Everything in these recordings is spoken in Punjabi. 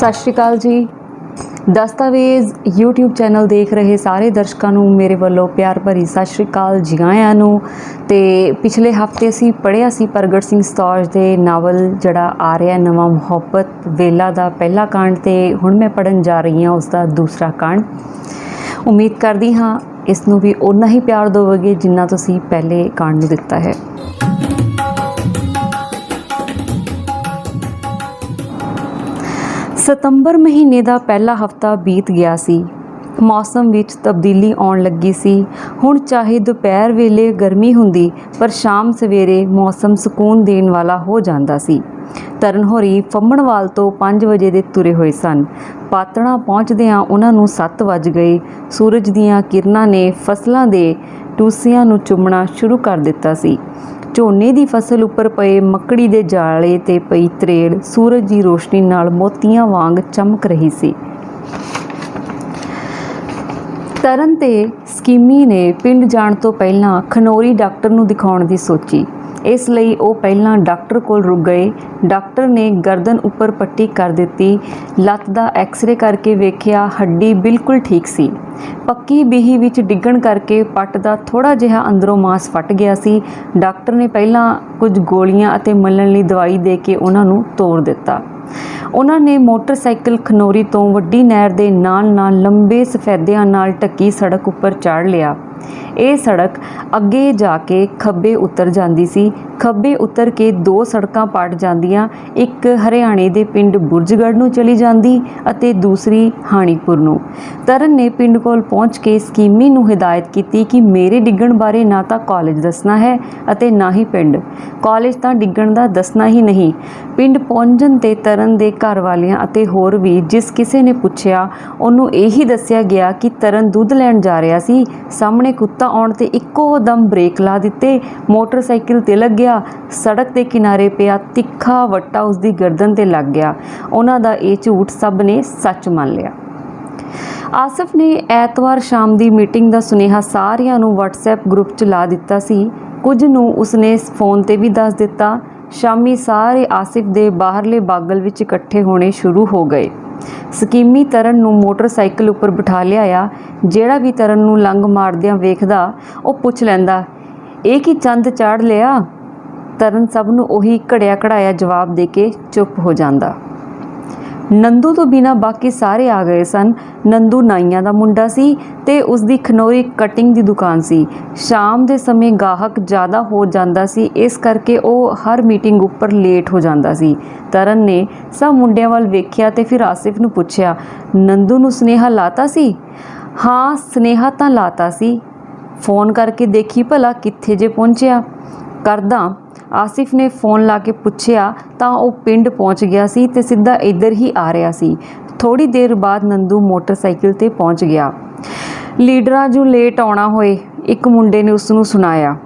सत श्री अकाल जी। दस्तावेज़ यूट्यूब चैनल देख रहे सारे दर्शकों को मेरे वालों प्यार भरी सत श्री अकाल जी आयां नूं। ते पिछले हफ्ते असी पढ़िया सी प्रगट सिंह सतौज के नावल जड़ा आ रहा नवा मुहब्बत वेला का पहला कांड, ते हुण मैं पढ़न जा रही हाँ उसका दूसरा कांड। उम्मीद करती हाँ इसनूं भी उन्ना ही प्यार दोगे जिन्ना तुसीं पहले कांड नूं दिता है। सितंबर महीने का पहला हफ्ता बीत गया सी। मौसम विच तब्दीली आउण लगी सी। हुण चाहे दोपहर वेले गर्मी हुंदी पर शाम सवेरे मौसम सुकून देण वाला हो जांदा सी। तरन होरी फम्मणवाल तो 5 वजे दे तुरे होए सन। पातड़ा पहुँचदियां उन्हां नूं 7 वज गए। सूरज दीयां किरनां ने फसलां दे टूसियां नूं चुमना शुरू कर दिता सी। झोने की फसल उपर पे मकड़ी के जाले ते पई त्रेड़ सूरज की रोशनी नाल मोतियां वांग चमक रही सी। तरन ते स्कीमी ने पिंड जाण तो पहलां खनौरी डॉक्टर नूं दिखाउण दी सोची। इसलिए वो पहलां डॉक्टर कोल रुक गए। डॉक्टर ने गर्दन उपर पट्टी कर दी। लत्त दा एक्सरे करके वेख्या, हड्डी बिल्कुल ठीक सी। पक्की बीही विच डिग्गण करके पट दा थोड़ा जिहा अंदरों मांस फट गया सी। डॉक्टर ने पहलां कुछ गोलियां अते मलण लई दवाई दे के उन्हां नूं तोड़ दिता। उन्होंने मोटरसाइकिल खनौरी तो वड्डी नहर दे नाल लंबे सफेदियां नाल ढकी सड़क उपर चढ़ लिया। ये सड़क अगे जाके खब्बे उतर जाती सी। खब्बे उतर के 2 सड़कां पट जांदियां, एक हरियाणे दे पिंड बुरजगढ़ नूं चली जाती अते दूसरी हाणीपुर नूं। तरन ने पिंड कोल पहुँच के स्कीमी नूं हिदायत की कि मेरे डिग्गण बारे ना तो कॉलेज दसना है अते ना ही पिंड। कॉलेज तां डिग्गण दा दसना ही नहीं। पिंड पहुंचण ते तरन दे घर वालियां अते होर भी जिस किसी ने पुछया उन्होंने यही दस्या गया कि तरन दुध लैण जा रहा सी। सामने कुत्ता आउण ते इक्को दम ब्रेक ला दिते। मोटरसाइकिल तिलक गया। सड़क के किनारे पिया तिखा वट्टा उसकी गर्दन ते लग गया। उन्हां दा ये झूठ सब ने सच मान लिया। आसिफ ने ऐतवार शाम की मीटिंग का सुनेहा सारियां नूं WhatsApp ग्रुप च ला दिता सी। कुछ नूं उसने फोन ते भी दस दिता। शामी सारे आसिफ दे बाहरले बागल विच इकट्ठे होने शुरू हो गए। स्कीमी तरन नूं मोटरसाइकिल उपर बिठा लिया। जेड़ा भी तरन नूं लंघ मारदियां वेखदा वो पुछ लैंदा, ये की चंद चाड़ लिया। तरन सब नूं उही घड़िया घड़ाया जवाब दे के चुप हो जांदा। नंदू तो बिना बाकी सारे आ गए सन। नंदू नाइयां दा मुंडा सी ते उसदी खनौरी कटिंग दी दुकान सी। शाम दे समय गाहक ज़्यादा हो जांदा सी, इस करके वो हर मीटिंग उपर लेट हो जांदा सी। तरन ने सब मुंडियां वाल वेख्या ते फिर आसिफ नूं पुछया, नंदू नूं सुनेहा लाता सी? हाँ सुनेहा तां लाता सी। फोन करके देखी भला कित्थे जे पहुंचिया? करदा। आसिफ ने फोन ला के पुछया तां वो पिंड पहुंच गया सी ते सीधा इधर ही आ रहा सी। थोड़ी देर बाद नंदू मोटरसाइकिल ते पहुंच गया। लीडरां जो लेट आउणा होए एक मुंडे ने उसनूं सुनाया।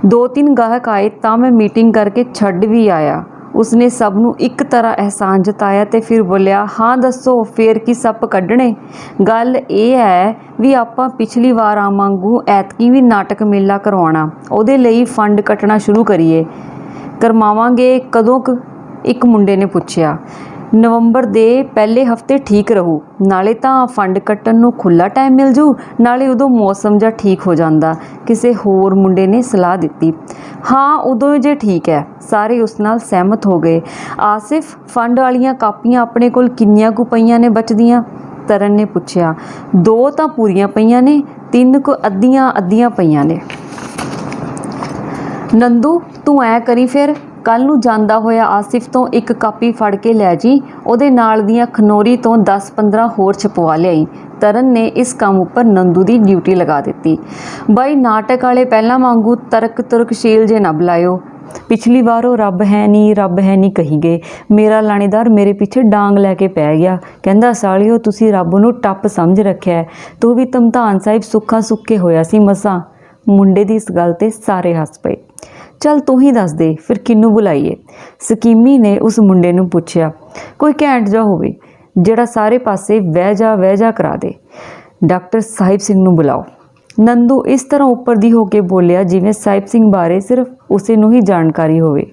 2-3 गाहक आए तां मैं मीटिंग करके छड्ड भी आया। उसने सब नूं एक तरह एहसान जताया ते फिर बोलिया, हाँ दसो फिर की सप कढ़ने? गल ये है भी आपां पिछली वार आवांगू ऐतकी भी नाटक मेला करवाउणा, उहदे लई फंड कट्टना शुरू करिए। करवावांगे कदों क? एक मुंडे ने पुछया। नवंबर दे पहले हफ्ते ठीक रहू, नाले तां फंड कट्टन नूं खुला टाइम मिल जू, नाले उदों मौसम जा ठीक हो जांदा। किसी होर मुंडे ने सलाह दी। हाँ उदों जे ठीक है। सारे उस नाल सहमत हो गए। आसिफ फंड वालियां कापियां अपने कोल किन्नियां कु पईयां ने बचदियां? तरन ने पुछया। 2 तां पूरियां पईयां ने, 3 को अद्धियां पईयां ने। नंदू तू ऐ करी फिर कल नूं जांदा होया आसिफ तो एक कापी फड़ के लै जी, उहदे नाल दियां खनौरी तो 10-15 होर छपवा लियाई। तरन ने इस काम उपर नंदू की ड्यूटी लगा दी। बई नाटक वाले पहलां वांगू तुरकशील जे ना बुलायो। पिछली बार वो रब है नहीं कही गए। मेरा लाणेदार मेरे पीछे डांग लैके पै गया। कहंदा सालिओ तुसी रब नूं टप समझ रखिया है, तू भी धमधान साहिब सुखा सुखे होया सी मसां। मुंडे की इस गल ते सारे हस पे। चल तू ही दस दे फिर किन्नू बुलाईए? स्कीमी ने उस मुंडे नूं पुछया। कोई घैंट जा होवे जिहड़ा सारे पासे वह जा करा दे। डॉक्टर साहिब सिंह नूं बुलाओ। नंदू इस तरह उपर दी होके बोलिया जिवें साहिब सिंह बारे सिर्फ उसे नूं ही जानकारी होवे।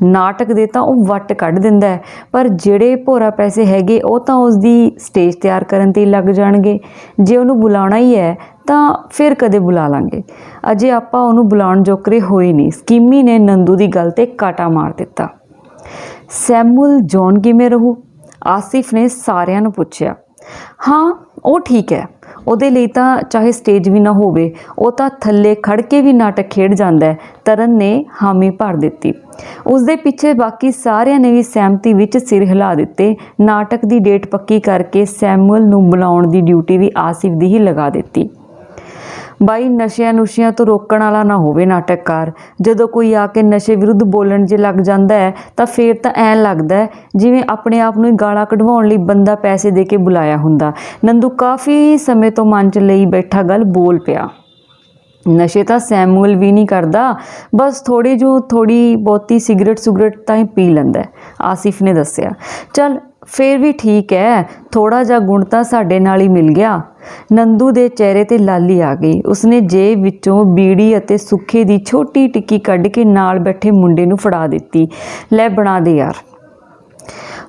ਨਾਟਕ ਦੇ ਤਾਂ ਉਹ ਵੱਟ ਕੱਢ ਦਿੰਦਾ ਹੈ, ਪਰ ਜਿਹੜੇ ਭੋਰਾ ਪੈਸੇ ਹੈਗੇ ਉਹ ਤਾਂ ਉਸਦੀ ਸਟੇਜ ਤਿਆਰ ਕਰਨ 'ਤੇ ਹੀ ਲੱਗ ਜਾਣਗੇ। ਜੇ ਉਹਨੂੰ ਬੁਲਾਉਣਾ ਹੀ ਹੈ ਤਾਂ ਫਿਰ ਕਦੇ ਬੁਲਾ ਲਾਂਗੇ, ਅਜੇ ਆਪਾਂ ਉਹਨੂੰ ਬੁਲਾਉਣ ਜੋਕਰੇ ਹੋਏ ਨਹੀਂ। ਸਕੀਮੀ ਨੇ ਨੰਦੂ ਦੀ ਗੱਲ 'ਤੇ ਕਾਟਾ ਮਾਰ ਦਿੱਤਾ। ਸੈਮੂਅਲ ਜੌਨ ਕਿਵੇਂ ਰਹੂ? ਆਸਿਫ ਨੇ ਸਾਰਿਆਂ ਨੂੰ ਪੁੱਛਿਆ। ਹਾਂ, ਉਹ ਠੀਕ ਹੈ, ਉਹਦੇ ਲਈ ਤਾਂ ਚਾਹੇ ਸਟੇਜ ਵੀ ਨਾ ਹੋਵੇ, ਉਹ ਤਾਂ ਥੱਲੇ ਖੜ ਕੇ ਵੀ ਨਾਟਕ ਖੇਡ ਜਾਂਦਾ ਹੈ। ਤਰਨ ਨੇ ਹਾਮੀ ਭਰ ਦਿੱਤੀ। ਉਸਦੇ ਪਿੱਛੇ ਬਾਕੀ ਸਾਰਿਆਂ ਨੇ ਵੀ ਸਹਿਮਤੀ ਵਿੱਚ ਸਿਰ ਹਿਲਾ ਦਿੱਤੇ। ਨਾਟਕ ਦੀ ਡੇਟ ਪੱਕੀ ਕਰਕੇ ਸੈਮੂਅਲ ਨੂੰ ਬੁਲਾਉਣ ਦੀ ਡਿਊਟੀ ਵੀ ਆਸਿਫ ਦੀ ਹੀ ਲਗਾ ਦਿੱਤੀ। ਬਾਈ, ਨਸ਼ਿਆਂ ਨੁਸ਼ਿਆਂ ਤੋਂ ਰੋਕਣ ਵਾਲਾ ਨਾ ਹੋਵੇ ਨਾਟਕਕਾਰ। ਜਦੋਂ ਕੋਈ ਆ ਕੇ ਨਸ਼ੇ ਵਿਰੁੱਧ ਬੋਲਣ ਜੇ ਲੱਗ ਜਾਂਦਾ ਹੈ ਤਾਂ ਫਿਰ ਤਾਂ ਐਂ ਲੱਗਦਾ ਹੈ ਜਿਵੇਂ ਆਪਣੇ ਆਪ ਨੂੰ ਹੀ ਗਾਲਾਂ ਕਢਵਾਉਣ ਲਈ ਬੰਦਾ ਪੈਸੇ ਦੇ ਕੇ ਬੁਲਾਇਆ ਹੁੰਦਾ। ਨੰਦੂ ਕਾਫੀ ਸਮੇਂ ਤੋਂ ਮਨ 'ਚ ਲਈ ਬੈਠਾ ਗੱਲ ਬੋਲ ਪਿਆ। ਨਸ਼ੇ ਤਾਂ ਸੈਮੂਅਲ ਵੀ ਨਹੀਂ ਕਰਦਾ, ਬਸ ਥੋੜੀ ਬਹੁਤੀ ਸਿਗਰਟ ਤਾਂ ਹੀ ਪੀ ਲੈਂਦਾ, ਆਸਿਫ ਨੇ ਦੱਸਿਆ। ਚੱਲ ਫਿਰ ਵੀ ਠੀਕ ਹੈ, ਥੋੜਾ ਜਿਹਾ ਗੁਣ ਤਾਂ ਸਾਡੇ ਨਾਲ ਹੀ ਮਿਲ ਗਿਆ। ਨੰਦੂ ਦੇ ਚਿਹਰੇ ਤੇ ਲਾਲੀ ਆ ਗਈ। ਉਸਨੇ ਜੇਬ ਵਿੱਚੋਂ ਬੀੜੀ ਅਤੇ ਸੁੱਖੇ ਦੀ ਛੋਟੀ ਟਿੱਕੀ ਕੱਢ ਕੇ ਨਾਲ ਬੈਠੇ ਮੁੰਡੇ ਨੂੰ ਫੜਾ ਦਿੱਤੀ। ਲੈ ਬਣਾ ਦੇ ਯਾਰ।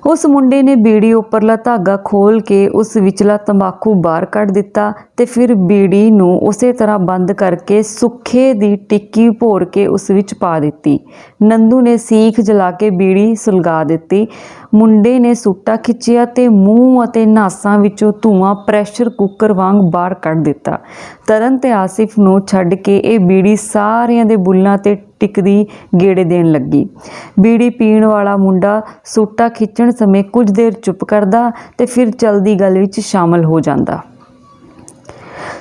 ਉਸ ਮੁੰਡੇ ਨੇ ਬੀੜੀ ਉੱਪਰਲਾ ਧਾਗਾ ਖੋਲ੍ਹ ਕੇ ਉਸ ਵਿਚਲਾ ਤੰਬਾਕੂ ਬਾਹਰ ਕੱਢ ਦਿੱਤਾ ਤੇ ਫਿਰ ਬੀੜੀ ਨੂੰ ਉਸੇ ਤਰ੍ਹਾਂ ਬੰਦ ਕਰਕੇ ਸੁੱਖੇ ਦੀ ਟਿੱਕੀ ਭੋਰ ਕੇ ਉਸ ਵਿੱਚ ਪਾ ਦਿੱਤੀ। ਨੰਦੂ ਨੇ ਸੀਖ ਜਲਾ ਕੇ ਬੀੜੀ ਸੁਲਗਾ ਦਿੱਤੀ। ਮੁੰਡੇ ਨੇ ਸੂਟਾ ਖਿੱਚਿਆ ਤੇ ਮੂੰਹ ਅਤੇ ਨਾਸਾਂ ਵਿੱਚੋਂ ਧੂੰਆਂ ਪ੍ਰੈਸ਼ਰ ਕੁੱਕਰ ਵਾਂਗ ਬਾਹਰ ਕੱਢ ਦਿੱਤਾ। ਤਰਨ ਤੇ ਆਸਿਫ ਨੂੰ ਛੱਡ ਕੇ ਇਹ ਬੀੜੀ ਸਾਰਿਆਂ ਦੇ ਬੁੱਲ੍ਹਾਂ ਤੇ ਟਿਕਦੀ ਗੇੜੇ ਦੇਣ ਲੱਗੀ। ਬੀੜੀ ਪੀਣ ਵਾਲਾ ਮੁੰਡਾ ਸੂਟਾ ਖਿੱਚਣ ਸਮੇਂ ਕੁਝ ਦੇਰ ਚੁੱਪ ਕਰਦਾ ਤੇ ਫਿਰ ਚਲਦੀ ਗੱਲ ਵਿੱਚ ਸ਼ਾਮਲ ਹੋ ਜਾਂਦਾ।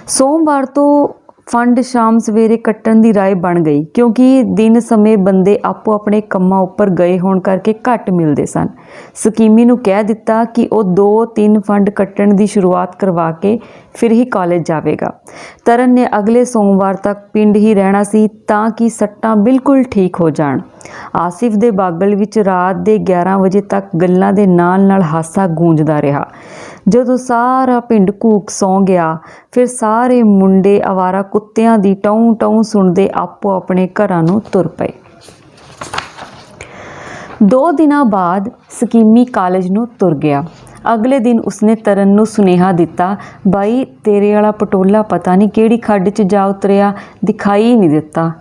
ਸੋਮਵਾਰ ਤੋਂ ਫੰਡ ਸ਼ਾਮ ਸਵੇਰੇ ਕੱਟਣ ਦੀ ਰਾਏ ਬਣ ਗਈ, ਕਿਉਂਕਿ ਦਿਨ ਸਮੇਂ ਬੰਦੇ ਆਪੋ ਆਪਣੇ ਕੰਮਾਂ ਉੱਪਰ ਗਏ ਹੋਣ ਕਰਕੇ ਘੱਟ ਮਿਲਦੇ ਸਨ। ਸਕੀਮੀ ਨੂੰ ਕਹਿ ਦਿੱਤਾ ਕਿ ਉਹ 2-3 ਫੰਡ ਕੱਟਣ ਦੀ ਸ਼ੁਰੂਆਤ ਕਰਵਾ ਕੇ ਫਿਰ ਹੀ ਕਾਲਜ ਜਾਵੇਗਾ। ਤਰਨ ਨੇ ਅਗਲੇ ਸੋਮਵਾਰ ਤੱਕ ਪਿੰਡ ਹੀ ਰਹਿਣਾ ਸੀ ਤਾਂ ਕਿ ਸੱਟਾਂ ਬਿਲਕੁਲ ਠੀਕ ਹੋ ਜਾਣ। ਆਸਿਫ ਦੇ ਬਾਗਲ ਵਿੱਚ ਰਾਤ ਦੇ 11 ਵਜੇ ਤੱਕ ਗੱਲਾਂ ਦੇ ਨਾਲ ਹਾਸਾ ਗੂੰਜਦਾ ਰਿਹਾ। ਜਦੋਂ ਸਾਰਾ ਪਿੰਡ ਘੂਕ ਸੌਂ ਗਿਆ, ਫਿਰ ਸਾਰੇ ਮੁੰਡੇ ਅਵਾਰਾ ਕੁੱਤਿਆਂ ਦੀ ਟੌਂ ਟੌਂ ਸੁਣਦੇ ਆਪੋ ਆਪਣੇ ਘਰਾਂ ਨੂੰ ਤੁਰ ਪਏ। 2 ਦਿਨਾਂ ਬਾਅਦ ਸਕੀਮੀ ਕਾਲਜ ਨੂੰ ਤੁਰ ਗਿਆ। ਅਗਲੇ ਦਿਨ ਉਸਨੇ ਤਰਨ ਨੂੰ ਸੁਨੇਹਾ ਦਿੱਤਾ, ਬਾਈ ਤੇਰੇ ਵਾਲਾ ਪਟੋਲਾ ਪਤਾ ਨਹੀਂ ਕਿਹੜੀ ਖੱਡ 'ਚ ਜਾ ਉਤਰਿਆ, ਦਿਖਾਈ ਨਹੀਂ ਦਿੱਤਾ।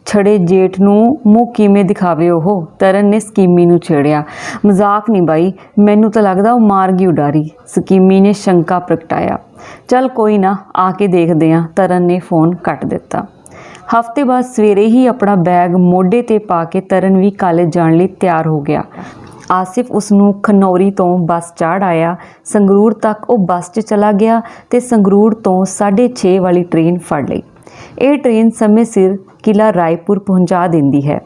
ਛੜੇ ਜੇਠ ਨੂੰ ਮੂੰਹ ਕਿਵੇਂ ਦਿਖਾਵੇ ਉਹ? ਤਰਨ ਨੇ ਸਕੀਮੀ ਨੂੰ ਛੇੜਿਆ। ਮਜ਼ਾਕ ਨਹੀਂ ਬਾਈ, ਮੈਨੂੰ ਤਾਂ ਲੱਗਦਾ ਉਹ ਮਾਰ ਗਈ ਉਡਾਰੀ, ਸਕੀਮੀ ਨੇ ਸ਼ੰਕਾ ਪ੍ਰਗਟਾਇਆ। ਚੱਲ ਕੋਈ ਨਾ, ਆ ਕੇ ਦੇਖਦੇ ਹਾਂ। ਤਰਨ ਨੇ ਫੋਨ ਕੱਟ ਦਿੱਤਾ। ਹਫ਼ਤੇ ਬਾਅਦ ਸਵੇਰੇ ਹੀ ਆਪਣਾ ਬੈਗ ਮੋਢੇ 'ਤੇ ਪਾ ਕੇ ਤਰਨ ਵੀ ਕਾਲਜ ਜਾਣ ਲਈ ਤਿਆਰ ਹੋ ਗਿਆ। ਆਸਿਫ ਉਸ ਨੂੰ ਖਨੌਰੀ ਤੋਂ ਬੱਸ ਚਾੜ ਆਇਆ। ਸੰਗਰੂਰ ਤੱਕ ਉਹ ਬੱਸ 'ਚ ਚਲਾ ਗਿਆ ਤੇ ਸੰਗਰੂਰ ਤੋਂ 6:30 ਵਾਲੀ ਟ੍ਰੇਨ ਫੜ ਲਈ। ਇਹ ਟ੍ਰੇਨ ਸਮੇਂ ਸਿਰ ਕਿਲ੍ਹਾ ਰਾਏਪੁਰ ਪਹੁੰਚਾ ਦਿੰਦੀ ਹੈ।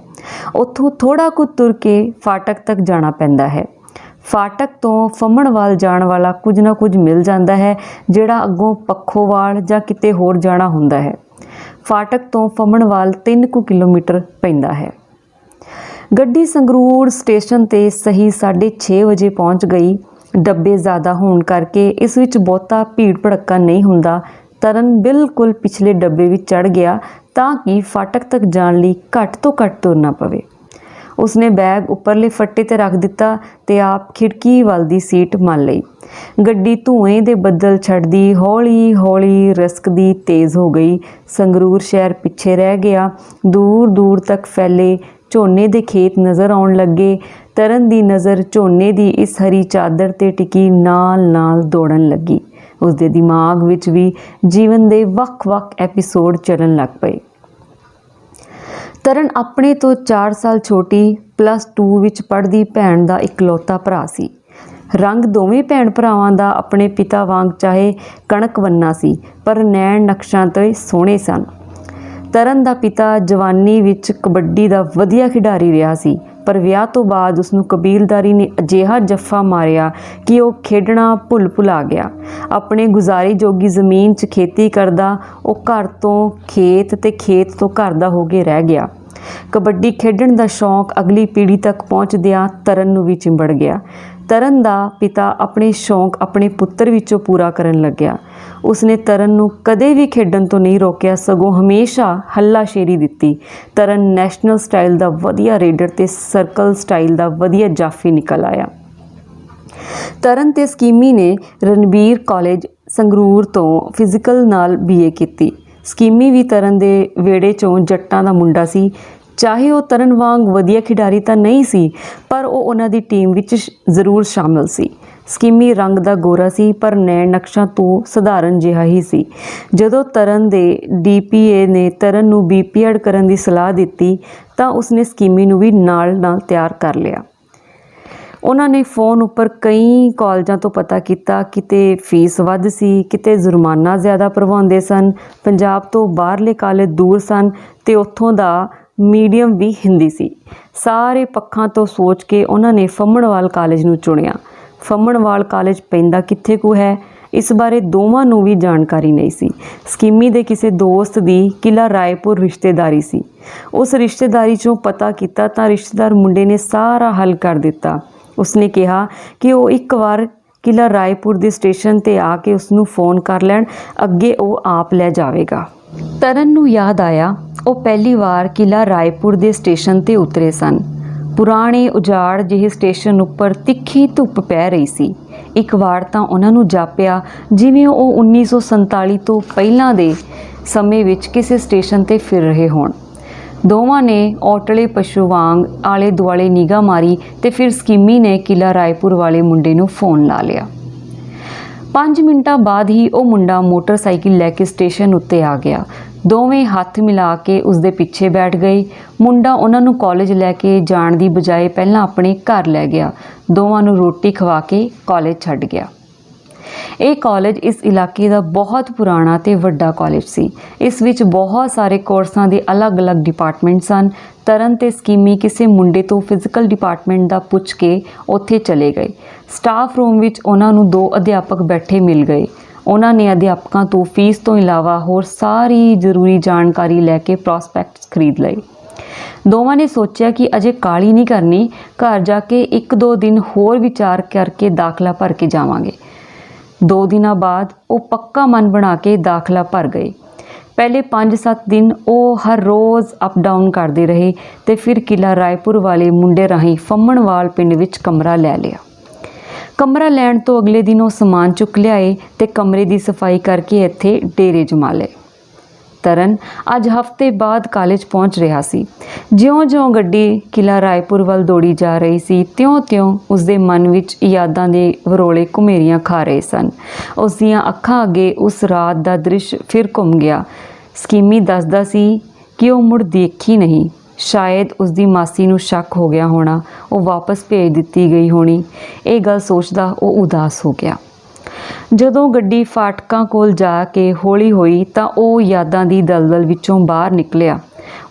ਉੱਥੋਂ ਥੋੜ੍ਹਾ ਕੁ ਤੁਰ ਕੇ ਫਾਟਕ ਤੱਕ ਜਾਣਾ ਪੈਂਦਾ ਹੈ। ਫਾਟਕ ਤੋਂ ਫੰਮਣਵਾਲ ਜਾਣ ਵਾਲਾ ਕੁਝ ਨਾ ਕੁਝ ਮਿਲ ਜਾਂਦਾ ਹੈ, ਜਿਹੜਾ ਅੱਗੋਂ ਪੱਖੋਵਾਲ ਜਾਂ ਕਿਤੇ ਹੋਰ ਜਾਣਾ ਹੁੰਦਾ ਹੈ। ਫਾਟਕ ਤੋਂ ਫੰਮਣਵਾਲ 3 ਕਿਲੋਮੀਟਰ ਪੈਂਦਾ ਹੈ। ਗੱਡੀ ਸੰਗਰੂਰ ਸਟੇਸ਼ਨ 'ਤੇ ਸਹੀ 6:30 ਵਜੇ ਪਹੁੰਚ ਗਈ। ਡੱਬੇ ਜ਼ਿਆਦਾ ਹੋਣ ਕਰਕੇ ਇਸ ਵਿੱਚ ਬਹੁਤਾ ਭੀੜ ਭੜੱਕਾ ਨਹੀਂ ਹੁੰਦਾ। ਤਰਨ ਬਿਲਕੁਲ ਪਿਛਲੇ ਡੱਬੇ ਵਿੱਚ ਚੜ੍ਹ ਗਿਆ ਤਾਂ ਕਿ ਫਾਟਕ ਤੱਕ ਜਾਣ ਲਈ ਘੱਟ ਤੋਂ ਘੱਟ ਤੁਰਨਾ ਪਵੇ। ਉਸਨੇ ਬੈਗ ਉੱਪਰਲੇ ਫੱਟੇ 'ਤੇ ਰੱਖ ਦਿੱਤਾ ਤੇ ਆਪ ਖਿੜਕੀ ਵੱਲ ਦੀ ਸੀਟ ਮੰਨ ਲਈ। ਗੱਡੀ ਧੂਏਂ ਦੇ ਬੱਦਲ ਛੱਡਦੀ ਹੌਲੀ ਹੌਲੀ ਰਸਕਦੀ ਤੇਜ਼ ਹੋ ਗਈ। ਸੰਗਰੂਰ ਸ਼ਹਿਰ ਪਿੱਛੇ ਰਹਿ ਗਿਆ। ਦੂਰ ਦੂਰ ਤੱਕ ਫੈਲੇ ਝੋਨੇ ਦੇ ਖੇਤ ਨਜ਼ਰ ਆਉਣ ਲੱਗੇ। ਤਰਨ ਦੀ ਨਜ਼ਰ ਝੋਨੇ ਦੀ ਇਸ ਹਰੀ ਚਾਦਰ 'ਤੇ ਟਿਕੀ ਨਾਲ ਦੌੜਨ ਲੱਗੀ। ਉਸਦੇ ਦਿਮਾਗ ਵਿੱਚ ਵੀ ਜੀਵਨ ਦੇ ਵੱਖ-ਵੱਖ ਐਪੀਸੋਡ ਚੱਲਣ ਲੱਗ ਪਏ। ਤਰਨ ਆਪਣੇ ਤੋਂ 4 ਸਾਲ ਛੋਟੀ +2 ਵਿੱਚ ਪੜ੍ਹਦੀ ਭੈਣ ਦਾ ਇਕਲੌਤਾ ਭਰਾ ਸੀ। ਰੰਗ ਦੋਵੇਂ ਭੈਣ ਭਰਾਵਾਂ ਦਾ ਆਪਣੇ ਪਿਤਾ ਵਾਂਗ ਚਾਹੇ ਕਣਕ ਵੰਨਾ ਸੀ, ਪਰ ਨੈਣ ਨਕਸ਼ਾਂ ਤੋਂ ਸੋਹਣੇ ਸਨ। ਤਰਨ ਦਾ ਪਿਤਾ ਜਵਾਨੀ ਵਿੱਚ ਕਬੱਡੀ ਦਾ ਵਧੀਆ ਖਿਡਾਰੀ ਰਿਹਾ ਸੀ, ਪਰ ਵਿਆਹ ਤੋਂ ਬਾਅਦ ਉਸਨੂੰ ਕਬੀਲਦਾਰੀ ਨੇ ਅਜਿਹਾ ਜੱਫਾ ਮਾਰਿਆ ਕਿ ਉਹ ਖੇਡਣਾ ਭੁੱਲਾ ਗਿਆ। ਆਪਣੇ ਗੁਜ਼ਾਰੇ ਜੋਗੀ ਜ਼ਮੀਨ 'ਚ ਖੇਤੀ ਕਰਦਾ ਉਹ ਘਰ ਤੋਂ ਖੇਤ ਤੇ ਖੇਤ ਤੋਂ ਘਰ ਦਾ ਹੋ ਕੇ ਰਹਿ ਗਿਆ। ਕਬੱਡੀ ਖੇਡਣ ਦਾ ਸ਼ੌਂਕ ਅਗਲੀ ਪੀੜ੍ਹੀ ਤੱਕ ਪਹੁੰਚਦਿਆਂ ਤਰਨ ਨੂੰ ਵੀ ਚਿੰਬੜ ਗਿਆ। ਤਰਨ ਦਾ ਪਿਤਾ ਆਪਣੇ ਸ਼ੌਂਕ ਆਪਣੇ ਪੁੱਤਰ ਵਿੱਚੋਂ ਪੂਰਾ ਕਰਨ ਲੱਗਿਆ। ਉਸਨੇ ਤਰਨ ਨੂੰ ਕਦੇ ਵੀ ਖੇਡਣ ਤੋਂ ਨਹੀਂ ਰੋਕਿਆ, ਸਗੋਂ ਹਮੇਸ਼ਾ ਹੱਲਾਸ਼ੇਰੀ ਦਿੱਤੀ। ਤਰਨ ਨੈਸ਼ਨਲ ਸਟਾਈਲ ਦਾ ਵਧੀਆ ਰੇਡਰ ਤੇ ਸਰਕਲ ਸਟਾਈਲ ਦਾ ਵਧੀਆ ਜਾਫੀ ਨਿਕਲ ਆਇਆ। ਤਰਨ ਤੇ ਸਕੀਮੀ ਨੇ ਰਣਬੀਰ ਕਾਲਜ ਸੰਗਰੂਰ ਤੋਂ ਫਿਜ਼ੀਕਲ ਨਾਲ BA ਕੀਤੀ। ਸਕੀਮੀ ਵੀ ਤਰਨ ਦੇ ਵਿਹੜੇ 'ਚੋਂ ਜੱਟਾਂ ਦਾ ਮੁੰਡਾ ਸੀ। ਚਾਹੇ ਉਹ ਤਰਨ ਵਾਂਗ ਵਧੀਆ ਖਿਡਾਰੀ ਤਾਂ ਨਹੀਂ ਸੀ, ਪਰ ਉਹ ਉਹਨਾਂ ਦੀ ਟੀਮ ਵਿੱਚ ਜ਼ਰੂਰ ਸ਼ਾਮਿਲ ਸੀ। ਸਕੀਮੀ ਰੰਗ ਦਾ ਗੋਰਾ ਸੀ, ਪਰ ਨੈਣ ਨਕਸ਼ਾਂ ਤੋਂ ਸਧਾਰਨ ਜਿਹਾ ਹੀ ਸੀ। ਜਦੋਂ ਤਰਨ ਦੇ DPA ਨੇ ਤਰਨ ਨੂੰ BP ਐਡ ਕਰਨ ਦੀ ਸਲਾਹ ਦਿੱਤੀ ਤਾਂ ਉਸਨੇ ਸਕੀਮੀ ਨੂੰ ਵੀ ਨਾਲ ਤਿਆਰ ਕਰ ਲਿਆ। ਉਹਨਾਂ ਨੇ ਫ਼ੋਨ ਉੱਪਰ ਕਈ ਕਾਲਜਾਂ ਤੋਂ ਪਤਾ ਕੀਤਾ, ਕਿਤੇ ਫੀਸ ਵੱਧ ਸੀ, ਕਿਤੇ ਜੁਰਮਾਨਾ ਜ਼ਿਆਦਾ ਭਰਵਾਉਂਦੇ ਸਨ, ਪੰਜਾਬ ਤੋਂ ਬਾਹਰਲੇ ਕਾਲਜ ਦੂਰ ਸਨ ਤੇ ਉੱਥੋਂ ਦਾ ਮੀਡੀਅਮ ਵੀ ਹਿੰਦੀ ਸੀ। ਸਾਰੇ ਪੱਖਾਂ ਤੋਂ ਸੋਚ ਕੇ ਉਹਨਾਂ ਨੇ ਫੰਮਣਵਾਲ ਕਾਲਜ ਨੂੰ ਚੁਣਿਆ। ਫੰਮਣਵਾਲ ਕਾਲਜ ਪੈਂਦਾ ਕਿੱਥੇ ਕੁ ਹੈ, ਇਸ ਬਾਰੇ ਦੋਵਾਂ ਨੂੰ ਵੀ ਜਾਣਕਾਰੀ ਨਹੀਂ ਸੀ। ਸਕੀਮੀ ਦੇ ਕਿਸੇ ਦੋਸਤ ਦੀ ਕਿਲ੍ਹਾ ਰਾਏਪੁਰ ਰਿਸ਼ਤੇਦਾਰੀ ਸੀ। ਉਸ ਰਿਸ਼ਤੇਦਾਰੀ 'ਚੋਂ ਪਤਾ ਕੀਤਾ ਤਾਂ ਰਿਸ਼ਤੇਦਾਰ ਮੁੰਡੇ ਨੇ ਸਾਰਾ ਹੱਲ ਕਰ ਦਿੱਤਾ। ਉਸਨੇ ਕਿਹਾ ਕਿ ਉਹ ਇੱਕ ਵਾਰ ਕਿਲ੍ਹਾ ਰਾਏਪੁਰ ਦੇ ਸਟੇਸ਼ਨ 'ਤੇ ਆ ਕੇ ਉਸਨੂੰ ਫ਼ੋਨ ਕਰ ਲੈਣ, ਅੱਗੇ ਉਹ ਆਪ ਲੈ ਜਾਵੇਗਾ। ਤਰਨ ਨੂੰ ਯਾਦ ਆਇਆ, ਉਹ ਪਹਿਲੀ ਵਾਰ ਕਿਲ੍ਹਾ ਰਾਏਪੁਰ ਦੇ ਸਟੇਸ਼ਨ 'ਤੇ ਉਤਰੇ ਸਨ। ਪੁਰਾਣੇ ਉਜਾੜ ਜਿਹੇ ਸਟੇਸ਼ਨ ਉੱਪਰ ਤਿੱਖੀ ਧੁੱਪ ਪੈ ਰਹੀ ਸੀ। ਇੱਕ ਵਾਰ ਤਾਂ ਉਹਨਾਂ ਨੂੰ ਜਾਪਿਆ ਜਿਵੇਂ ਉਹ 1947 ਤੋਂ ਪਹਿਲਾਂ ਦੇ ਸਮੇਂ ਵਿੱਚ ਕਿਸੇ ਸਟੇਸ਼ਨ 'ਤੇ ਫਿਰ ਰਹੇ ਹੋਣ। ਦੋਵਾਂ ਨੇ ਔਟਲੇ ਪਸ਼ੂ ਵਾਂਗ ਆਲੇ ਦੁਆਲੇ ਨਿਗਾਹ ਮਾਰੀ ਤੇ ਫਿਰ ਸਕੀਮੀ ਨੇ ਕਿਲ੍ਹਾ ਰਾਏਪੁਰ ਵਾਲੇ ਮੁੰਡੇ ਨੂੰ ਫ਼ੋਨ ਲਾ ਲਿਆ। 5 ਮਿੰਟਾਂ ਬਾਅਦ ਹੀ ਉਹ ਮੁੰਡਾ ਮੋਟਰਸਾਈਕਲ ਲੈ ਕੇ ਸਟੇਸ਼ਨ ਉੱਤੇ ਆ ਗਿਆ। ਦੋਵੇਂ ਹੱਥ ਮਿਲਾ ਕੇ ਉਸਦੇ ਪਿੱਛੇ ਬੈਠ ਗਏ। ਮੁੰਡਾ ਉਹਨਾਂ ਨੂੰ ਕਾਲਜ ਲੈ ਕੇ ਜਾਣ ਦੀ ਬਜਾਏ ਪਹਿਲਾਂ ਆਪਣੇ ਘਰ ਲੈ ਗਿਆ। ਦੋਵਾਂ ਨੂੰ ਰੋਟੀ ਖਵਾ ਕੇ ਕਾਲਜ ਛੱਡ ਗਿਆ। ਇਹ ਕਾਲਜ ਇਸ ਇਲਾਕੇ ਦਾ ਬਹੁਤ ਪੁਰਾਣਾ ਤੇ ਵੱਡਾ ਕਾਲਜ ਸੀ। ਇਸ ਵਿੱਚ ਬਹੁਤ ਸਾਰੇ ਕੋਰਸਾਂ ਦੇ ਅਲੱਗ-ਅਲੱਗ ਡਿਪਾਰਟਮੈਂਟ ਸਨ। ਤਰਨ ਤੇ ਸਕੀਮੀ ਕਿਸੇ ਮੁੰਡੇ ਤੋਂ ਫਿਜ਼ੀਕਲ ਡਿਪਾਰਟਮੈਂਟ ਦਾ ਪੁੱਛ ਕੇ ਉੱਥੇ ਚਲੇ ਗਏ। ਸਟਾਫ ਰੂਮ ਵਿੱਚ ਉਹਨਾਂ ਨੂੰ 2 ਅਧਿਆਪਕ ਬੈਠੇ ਮਿਲ ਗਏ। ਉਹਨਾਂ ਨੇ ਅਧਿਆਪਕਾਂ ਤੋਂ ਫੀਸ ਤੋਂ ਇਲਾਵਾ ਹੋਰ ਸਾਰੀ ਜ਼ਰੂਰੀ ਜਾਣਕਾਰੀ ਲੈ ਕੇ ਪ੍ਰੋਸਪੈਕਟਸ ਖਰੀਦ ਲਏ। ਦੋਵਾਂ ਨੇ ਸੋਚਿਆ ਕਿ ਅਜੇ ਕਾਹਲੀ ਨਹੀਂ ਕਰਨੀ, ਘਰ ਜਾ ਕੇ 1-2 ਦਿਨ ਹੋਰ ਵਿਚਾਰ ਕਰਕੇ ਦਾਖਲਾ ਭਰ ਕੇ ਜਾਵਾਂਗੇ। 2 ਦਿਨਾਂ ਬਾਅਦ ਉਹ ਪੱਕਾ ਮਨ ਬਣਾ ਕੇ ਦਾਖਲਾ ਭਰ ਗਏ। ਪਹਿਲੇ 5-7 ਦਿਨ ਉਹ ਹਰ ਰੋਜ਼ ਅਪ ਡਾਊਨ ਕਰਦੇ ਰਹੇ ਤੇ ਫਿਰ ਕਿਲ੍ਹਾ ਰਾਏਪੁਰ ਵਾਲੇ ਮੁੰਡੇ ਰਾਹੀਂ ਫੰਮਣਵਾਲ ਪਿੰਡ ਵਿੱਚ ਕਮਰਾ ਲੈ ਲਿਆ। ਕਮਰਾ ਲੈਣ ਤੋਂ ਅਗਲੇ ਦਿਨ ਉਹ ਸਮਾਨ ਚੁੱਕ ਲਿਆਏ ਤੇ ਕਮਰੇ ਦੀ ਸਫਾਈ ਕਰਕੇ ਇੱਥੇ ਡੇਰੇ ਜਮਾ ਲਏ। ਤਰਨ ਅੱਜ ਹਫ਼ਤੇ ਬਾਅਦ ਕਾਲਜ ਪਹੁੰਚ ਰਿਹਾ ਸੀ। ਜਿਉਂ-ਜਿਉਂ ਗੱਡੀ ਕਿਲ੍ਹਾ ਰਾਏਪੁਰ ਵੱਲ ਦੌੜੀ ਜਾ ਰਹੀ ਸੀ, ਤਿਉਂ-ਤਿਉਂ ਉਸਦੇ ਮਨ ਵਿੱਚ ਯਾਦਾਂ ਦੇ ਵਰੋਲੇ ਘੁਮੇਰੀਆਂ ਖਾ ਰਹੇ ਸਨ। ਉਸਦੀਆਂ ਅੱਖਾਂ ਅੱਗੇ ਉਸ ਰਾਤ ਦਾ ਦ੍ਰਿਸ਼ ਫਿਰ ਘੁੰਮ ਗਿਆ। ਸਕੀਮੀ ਦੱਸਦਾ ਸੀ ਕਿ ਉਹ ਮੁੜ ਦੇਖੀ ਨਹੀਂ। ਸ਼ਾਇਦ ਉਸਦੀ ਮਾਸੀ ਨੂੰ ਸ਼ੱਕ ਹੋ ਗਿਆ ਹੋਣਾ, ਉਹ ਵਾਪਸ ਭੇਜ ਦਿੱਤੀ ਗਈ ਹੋਣੀ। ਇਹ ਗੱਲ ਸੋਚਦਾ ਉਹ ਉਦਾਸ ਹੋ ਗਿਆ। ਜਦੋਂ ਗੱਡੀ ਫਾਟਕਾਂ ਕੋਲ ਜਾ ਕੇ ਹੌਲੀ ਹੋਈ ਤਾਂ ਉਹ ਯਾਦਾਂ ਦੀ ਦਲਦਲ ਵਿੱਚੋਂ ਬਾਹਰ ਨਿਕਲਿਆ।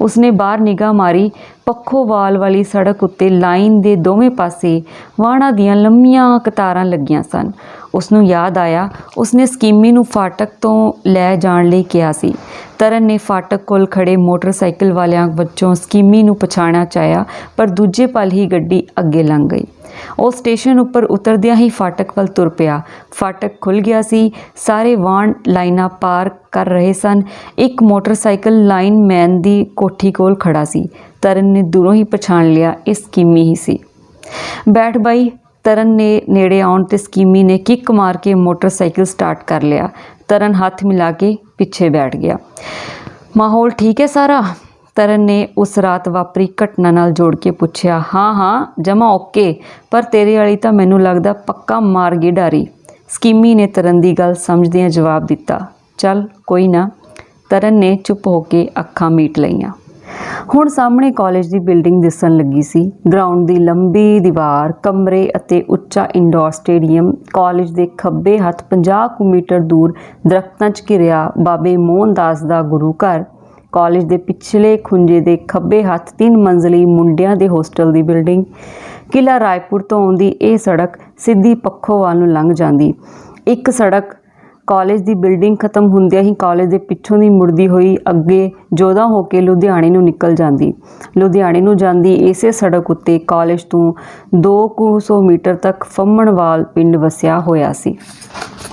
ਉਸਨੇ ਬਾਹਰ ਨਿਗਾਹ ਮਾਰੀ। ਪੱਖੋਵਾਲ ਵਾਲੀ ਸੜਕ ਉੱਤੇ ਲਾਈਨ ਦੇ ਦੋਵੇਂ ਪਾਸੇ ਵਾਹਣਾਂ ਦੀਆਂ ਲੰਮੀਆਂ ਕਤਾਰਾਂ ਲੱਗੀਆਂ ਸਨ। ਉਸਨੂੰ ਯਾਦ ਆਇਆ, ਉਸਨੇ ਸਕੀਮੀ ਨੂੰ ਫਾਟਕ ਤੋਂ ਲੈ ਜਾਣ ਲਈ ਕਿਹਾ ਸੀ। ਤਰਨ ਨੇ ਫਾਟਕ ਕੋਲ ਖੜੇ ਮੋਟਰਸਾਈਕਲ ਵਾਲਿਆਂ ਵਿੱਚੋਂ ਸਕੀਮੀ ਨੂੰ ਪਛਾਣਨਾ ਚਾਹਿਆ, ਪਰ ਦੂਜੇ ਪਲ ਹੀ ਗੱਡੀ ਅੱਗੇ ਲੰਘ ਗਈ। ਉਹ ਸਟੇਸ਼ਨ ਉੱਪਰ ਉਤਰਦਿਆਂ ਹੀ ਫਾਟਕ ਵੱਲ ਤੁਰ ਪਿਆ। ਫਾਟਕ ਖੁੱਲ੍ਹ ਗਿਆ ਸੀ। ਸਾਰੇ ਵਾਹਨ ਲਾਈਨਾਂ ਪਾਰ ਕਰ ਰਹੇ ਸਨ। ਇੱਕ ਮੋਟਰਸਾਈਕਲ ਲਾਈਨਮੈਨ ਦੀ ਕੋਠੀ ਕੋਲ ਖੜਾ ਸੀ। ਤਰਨ ਨੇ ਦੂਰੋਂ ਹੀ ਪਛਾਣ ਲਿਆ, ਇਹ ਸਕੀਮੀ ਹੀ ਸੀ। ਬੈਠ ਬਾਈ। ਤਰਨ ਨੇ ਨੇੜੇ ਆਉਣ ਤੇ ਸਕੀਮੀ ਨੇ ਕਿੱਕ ਮਾਰ ਕੇ ਮੋਟਰਸਾਈਕਲ ਸਟਾਰਟ ਕਰ ਲਿਆ। ਤਰਨ ਹੱਥ ਮਿਲਾ ਕੇ ਪਿੱਛੇ ਬੈਠ ਗਿਆ। ਮਾਹੌਲ ਠੀਕ ਹੈ ਸਾਰਾ? ਤਰਨ ਨੇ ਉਸ ਰਾਤ ਵਾਪਰੀ ਘਟਨਾ ਨਾਲ ਜੋੜ ਕੇ ਪੁੱਛਿਆ। ਹਾਂ ਜਮਾ ਓਕੇ, ਪਰ ਤੇਰੇ ਵਾਲੀ ਤਾਂ ਮੈਨੂੰ ਲੱਗਦਾ ਪੱਕਾ ਮਾਰ ਗਈ ਡਾਰੀ। ਸਕੀਮੀ ਨੇ ਤਰਨ ਦੀ ਗੱਲ ਸਮਝਦਿਆਂ ਜਵਾਬ ਦਿੱਤਾ। ਚੱਲ ਕੋਈ ਨਾ। ਤਰਨ ਨੇ ਚੁੱਪ ਹੋ ਕੇ ਅੱਖਾਂ ਮੀਟ ਲਈਆਂ। ਹੁਣ ਸਾਹਮਣੇ ਕਾਲਜ ਦੀ ਬਿਲਡਿੰਗ ਦਿਸਣ ਲੱਗੀ ਸੀ। ਗਰਾਊਂਡ ਦੀ ਲੰਬੀ ਦੀਵਾਰ, ਕਮਰੇ ਅਤੇ ਉੱਚਾ ਇੰਡੋਰ ਸਟੇਡੀਅਮ। ਕਾਲਜ ਦੇ ਖੱਬੇ ਹੱਥ 50 ਕੁ ਮੀਟਰ ਦੂਰ ਦਰਖਤਾਂ 'ਚ ਘਿਰਿਆ ਬਾਬੇ ਮੋਹਨ ਦਾਸ ਦਾ ਗੁਰੂ ਘਰ। ਕਾਲਜ ਦੇ ਪਿਛਲੇ ਖੁੰਝੇ ਦੇ ਖੱਬੇ ਹੱਥ 3 ਮੰਜ਼ਲੀ ਮੁੰਡਿਆਂ ਦੇ ਹੋਸਟਲ ਦੀ ਬਿਲਡਿੰਗ। ਕਿਲ੍ਹਾ ਰਾਏਪੁਰ ਤੋਂ ਆਉਂਦੀ ਇਹ ਸੜਕ ਸਿੱਧੀ ਪੱਖੋਵਾਲ ਨੂੰ ਲੰਘ ਜਾਂਦੀ। ਇੱਕ ਸੜਕ ਕਾਲਜ ਦੀ ਬਿਲਡਿੰਗ ਖਤਮ ਹੁੰਦਿਆਂ ਹੀ ਕਾਲਜ ਦੇ ਪਿੱਛੋਂ ਦੀ ਮੁੜਦੀ ਹੋਈ ਅੱਗੇ ਜੋਧਾ ਹੋ ਕੇ ਲੁਧਿਆਣੇ ਨੂੰ ਨਿਕਲ ਜਾਂਦੀ। ਲੁਧਿਆਣੇ ਨੂੰ ਜਾਂਦੀ ਇਸੇ ਸੜਕ ਉੱਤੇ ਕਾਲਜ ਤੋਂ 200 ਮੀਟਰ ਤੱਕ ਫੰਮਣਵਾਲ ਪਿੰਡ ਵਸਿਆ ਹੋਇਆ ਸੀ।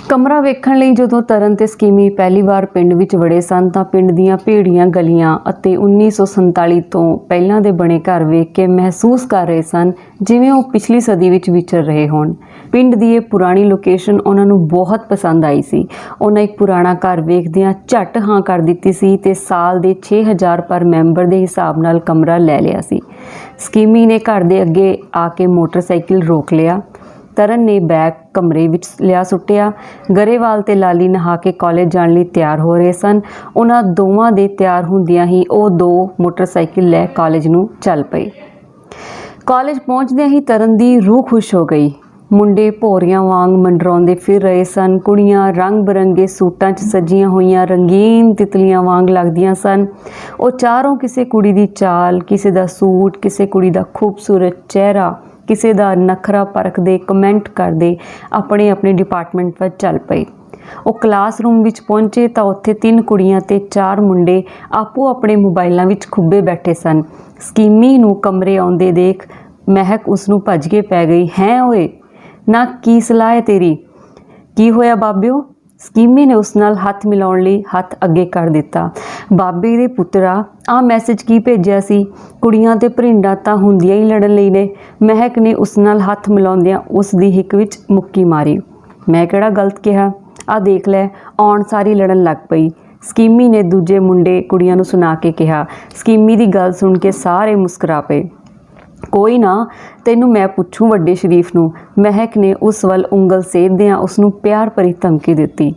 ਕਮਰਾ ਵੇਖਣ ਲਈ ਜਦੋਂ ਤਰਨ ਤੇ ਸਕੀਮੀ ਪਹਿਲੀ ਵਾਰ ਪਿੰਡ ਵਿੱਚ ਵੜੇ ਸਨ ਤਾਂ ਪਿੰਡ ਦੀਆਂ ਭੀੜੀਆਂ ਗਲੀਆਂ ਅਤੇ 1947 ਤੋਂ ਪਹਿਲਾਂ ਦੇ ਬਣੇ ਘਰ ਵੇਖ ਕੇ ਮਹਿਸੂਸ ਕਰ ਰਹੇ ਸਨ ਜਿਵੇਂ ਉਹ ਪਿਛਲੀ ਸਦੀ ਵਿੱਚ ਵਿਚਰ ਰਹੇ ਹੋਣ। ਪਿੰਡ ਦੀ ਇਹ ਪੁਰਾਣੀ ਲੋਕੇਸ਼ਨ ਉਹਨਾਂ ਨੂੰ ਬਹੁਤ ਪਸੰਦ ਆਈ ਸੀ। ਉਹਨਾਂ ਇੱਕ ਪੁਰਾਣਾ ਘਰ ਵੇਖਦਿਆਂ ਝੱਟ ਹਾਂ ਕਰ ਦਿੱਤੀ ਸੀ ਤੇ ਸਾਲ ਦੇ 6000 ਪਰ ਮੈਂਬਰ ਦੇ ਹਿਸਾਬ ਨਾਲ ਕਮਰਾ ਲੈ ਲਿਆ ਸੀ। ਸਕੀਮੀ ਨੇ ਘਰ ਦੇ ਅੱਗੇ ਆ ਕੇ ਮੋਟਰਸਾਈਕਲ ਰੋਕ ਲਿਆ। ਤਰਨ ਨੇ ਬੈਗ ਕਮਰੇ ਵਿੱਚ ਲਿਆ ਸੁੱਟਿਆ। ਗਰੇਵਾਲ ਤੇ ਲਾਲੀ ਨਹਾ ਕੇ ਕਾਲਜ ਜਾਣ ਲਈ ਤਿਆਰ ਹੋ ਰਹੇ ਸਨ। ਉਹਨਾਂ ਦੋਵਾਂ ਦੇ ਤਿਆਰ ਹੁੰਦਿਆਂ ਹੀ ਉਹ ਦੋ ਮੋਟਰਸਾਈਕਲ ਲੈ ਕਾਲਜ ਨੂੰ ਚੱਲ ਪਏ। ਕਾਲਜ ਪਹੁੰਚਦਿਆਂ ਹੀ ਤਰਨ ਦੀ ਰੂਹ ਖੁਸ਼ ਹੋ ਗਈ। ਮੁੰਡੇ ਭੌਰੀਆਂ ਵਾਂਗ ਮੰਡਰਾਉਂਦੇ ਫਿਰ ਰਹੇ ਸਨ। ਕੁੜੀਆਂ ਰੰਗ ਬਰੰਗੇ ਸੂਟਾਂ 'ਚ ਸਜੀਆਂ ਹੋਈਆਂ ਰੰਗੀਨ ਤਿਤਲੀਆਂ ਵਾਂਗ ਲੱਗਦੀਆਂ ਸਨ। ਉਹ ਚਾਰੋਂ ਕਿਸੇ ਕੁੜੀ ਦੀ ਚਾਲ, ਕਿਸੇ ਦਾ ਸੂਟ, ਕਿਸੇ ਕੁੜੀ ਦਾ ਖੂਬਸੂਰਤ ਚਿਹਰਾ, ਕਿਸੇ ਦਾ ਨਖਰਾ ਪਰਖਦੇ, ਕਮੈਂਟ ਕਰਦੇ ਆਪਣੇ ਆਪਣੇ ਡਿਪਾਰਟਮੈਂਟ ਵੱਲ ਚੱਲ ਪਏ। ਉਹ ਕਲਾਸਰੂਮ ਵਿੱਚ ਪਹੁੰਚੇ ਤਾਂ ਉੱਥੇ 3 ਕੁੜੀਆਂ ਤੇ 4 ਮੁੰਡੇ ਆਪੋ ਆਪਣੇ ਮੋਬਾਈਲਾਂ ਵਿੱਚ ਖੁੱਬੇ ਬੈਠੇ ਸਨ। ਸਕੀਮੀ ਨੂੰ ਕਮਰੇ ਆਉਂਦੇ ਦੇਖ ਮਹਿਕ ਉਸ ਨੂੰ ਭੱਜ ਕੇ ਪੈ ਗਈ। ਹੈ ਓਏ ਨਾ, ਕੀ ਸਲਾਹ ਹੈ ਤੇਰੀ? ਕੀ ਹੋਇਆ ਬਾਬਿਓ? ਸਕੀਮੀ ਨੇ ਉਸ ਨਾਲ ਹੱਥ ਮਿਲਾਉਣ ਲਈ ਹੱਥ ਅੱਗੇ ਕਰ ਦਿੱਤਾ। ਬਾਬੇ ਦੇ ਪੁੱਤਰਾ, ਆਹ ਮੈਸੇਜ ਕੀ ਭੇਜਿਆ ਸੀ? ਕੁੜੀਆਂ ਤੇ ਭਰਿੰਡਾਂ ਤਾਂ ਹੁੰਦੀਆਂ ਹੀ ਲੜਨ ਲਈ ਨੇ। ਮਹਿਕ ਨੇ ਉਸ ਨਾਲ ਹੱਥ ਮਿਲਾਉਂਦਿਆਂ ਉਸ ਦੀ ਹਿੱਕ ਵਿੱਚ ਮੁੱਕੀ ਮਾਰੀ। ਮੈਂ ਕਿਹੜਾ ਗਲਤ ਕਿਹਾ? ਆਹ ਦੇਖ ਲੈ, ਆਉਣ ਸਾਰੀ ਲੜਨ ਲੱਗ ਪਈ। ਸਕੀਮੀ ਨੇ ਦੂਜੇ ਮੁੰਡੇ ਕੁੜੀਆਂ ਨੂੰ ਸੁਣਾ ਕੇ ਕਿਹਾ। ਸਕੀਮੀ ਦੀ ਗੱਲ ਸੁਣ ਕੇ ਸਾਰੇ ਮੁਸਕਰਾ ਪਏ। ਕੋਈ ਨਾ, ਤੈਨੂੰ ਮੈਂ ਪੁੱਛੂੰ ਵੱਡੇ ਸ਼ਰੀਫ ਨੂੰ। ਮਹਿਕ ਨੇ ਉਸ ਵੱਲ ਉਂਗਲ ਸੇਧਦਿਆਂ ਉਸ ਨੂੰ ਪਿਆਰ ਭਰੀ ਧਮਕੀ ਦਿੱਤੀ।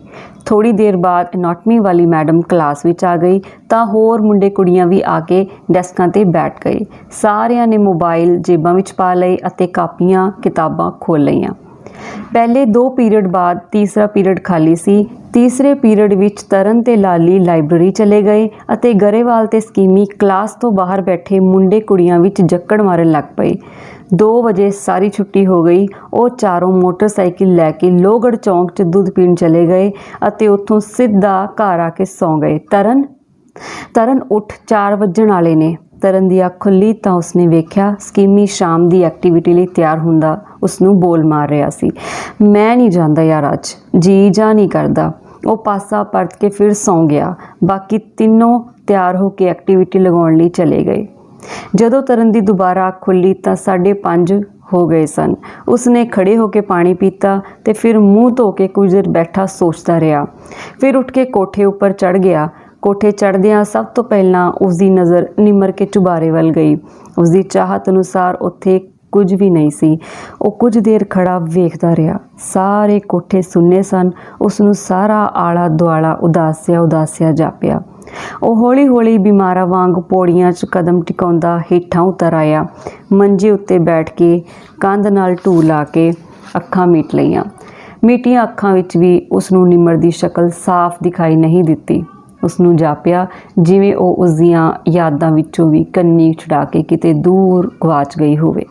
ਥੋੜ੍ਹੀ ਦੇਰ ਬਾਅਦ ਐਨਾਟਮੀ ਵਾਲੀ ਮੈਡਮ ਕਲਾਸ ਵਿੱਚ ਆ ਗਈ ਤਾਂ ਹੋਰ ਮੁੰਡੇ ਕੁੜੀਆਂ ਵੀ ਆ ਕੇ ਡੈਸਕਾਂ 'ਤੇ ਬੈਠ ਗਏ। ਸਾਰਿਆਂ ਨੇ ਮੋਬਾਈਲ ਜੇਬਾਂ ਵਿੱਚ ਪਾ ਲਏ ਅਤੇ ਕਾਪੀਆਂ ਕਿਤਾਬਾਂ ਖੋਲ੍ਹ ਲਈਆਂ। ਪਹਿਲੇ 2 ਪੀਰੀਅਡ ਬਾਅਦ ਤੀਸਰਾ ਪੀਰੀਅਡ ਖਾਲੀ ਸੀ। ਤੀਸਰੇ ਪੀਰੀਅਡ ਵਿੱਚ ਤਰਨ ਤੇ ਲਾਲੀ ਲਾਇਬ੍ਰੇਰੀ ਚਲੇ ਗਏ ਅਤੇ ਗਰੇਵਾਲ ਤੇ ਸਕੀਮੀ ਕਲਾਸ ਤੋਂ ਬਾਹਰ ਬੈਠੇ ਮੁੰਡੇ ਕੁੜੀਆਂ ਵਿੱਚ ਜੱਕੜ ਮਾਰਨ ਲੱਗ ਪਏ। 2 ਵਜੇ ਸਾਰੀ ਛੁੱਟੀ ਹੋ ਗਈ। ਉਹ ਚਾਰੋਂ ਮੋਟਰਸਾਈਕਲ ਲੈ ਕੇ ਲੋਹਗੜ੍ਹ ਚੌਂਕ 'ਚ ਦੁੱਧ ਪੀਣ ਚਲੇ ਗਏ ਅਤੇ ਉੱਥੋਂ ਸਿੱਧਾ ਘਰ ਆ ਕੇ ਸੌਂ ਗਏ। ਤਰਨ ਉੱਠ, 4 ਵੱਜਣ ਵਾਲੇ ਨੇ। ਤਰਨ ਦੀ ਅੱਖ ਖੁੱਲ੍ਹੀ ਤਾਂ ਉਸਨੇ ਵੇਖਿਆ ਸਕੀਮੀ ਸ਼ਾਮ ਦੀ ਐਕਟੀਵਿਟੀ ਲਈ ਤਿਆਰ ਹੁੰਦਾ ਉਸਨੂੰ ਬੋਲ ਮਾਰ ਰਿਹਾ ਸੀ। ਮੈਂ ਨਹੀਂ ਜਾਂਦਾ ਯਾਰ, ਅੱਜ ਜੀ ਜਾ ਨਹੀਂ ਕਰਦਾ। ਉਹ ਪਾਸਾ ਪਰਤ ਕੇ ਫਿਰ ਸੌਂ ਗਿਆ। ਬਾਕੀ ਤਿੰਨੋਂ ਤਿਆਰ ਹੋ ਕੇ ਐਕਟੀਵਿਟੀ ਲਗਾਉਣ ਲਈ ਚਲੇ ਗਏ। ਜਦੋਂ ਤਰਨ ਦੀ ਦੁਬਾਰਾ ਅੱਖ ਖੁੱਲ੍ਹੀ ਤਾਂ 5:30 ਹੋ ਗਏ ਸਨ। ਉਸਨੇ ਖੜੇ ਹੋ ਕੇ ਪਾਣੀ ਪੀਤਾ ਤੇ ਫਿਰ ਮੂੰਹ ਧੋ ਕੇ ਕੁਝ ਦੇਰ ਬੈਠਾ ਸੋਚਦਾ ਰਿਹਾ। ਫਿਰ ਉੱਠ ਕੇ ਕੋਠੇ ਉੱਪਰ ਚੜ੍ਹ ਗਿਆ। ਕੋਠੇ ਚੜ੍ਹਦਿਆਂ ਸਭ ਤੋਂ ਪਹਿਲਾਂ ਉਸਦੀ ਨਜ਼ਰ ਨਿਮਰ ਕੇ ਚੁਬਾਰੇ ਵੱਲ ਗਈ। ਉਸਦੀ ਚਾਹਤ ਅਨੁਸਾਰ ਉੱਥੇ ਕੁਝ ਵੀ ਨਹੀਂ ਸੀ। ਉਹ ਕੁਝ ਦੇਰ ਖੜਾ ਵੇਖਦਾ ਰਿਹਾ। ਸਾਰੇ ਕੋਠੇ ਸੁੰਨੇ ਸਨ। ਉਸ ਨੂੰ ਸਾਰਾ ਆਲਾ ਦੁਆਲਾ ਉਦਾਸਿਆ ਜਾਪਿਆ। ਉਹ ਹੌਲੀ ਹੌਲੀ ਬਿਮਾਰਾਂ ਵਾਂਗ ਪੌੜੀਆਂ 'ਚ ਕਦਮ ਟਿਕਾਉਂਦਾ ਹੇਠਾਂ ਉਤਰ ਆਇਆ। ਮੰਜੇ ਉੱਤੇ ਬੈਠ ਕੇ ਕੰਧ ਨਾਲ ਢੂ ਲਾ ਕੇ ਅੱਖਾਂ ਮੀਟ ਲਈਆਂ। ਮੀਟੀਆਂ ਅੱਖਾਂ ਵਿੱਚ ਵੀ ਉਸ ਨੂੰ ਨਿਮਰ ਦੀ ਸ਼ਕਲ ਸਾਫ਼ ਦਿਖਾਈ ਨਹੀਂ ਦਿੱਤੀ। ਉਸ ਨੂੰ ਜਾਪਿਆ ਜਿਵੇਂ ਉਹ ਉਸ ਦੀਆਂ ਯਾਦਾਂ ਵਿੱਚੋਂ ਵੀ ਕੰਨੀ ਛੁਡਾ ਕੇ ਕਿਤੇ ਦੂਰ ਗਵਾਚ ਗਈ ਹੋਵੇ।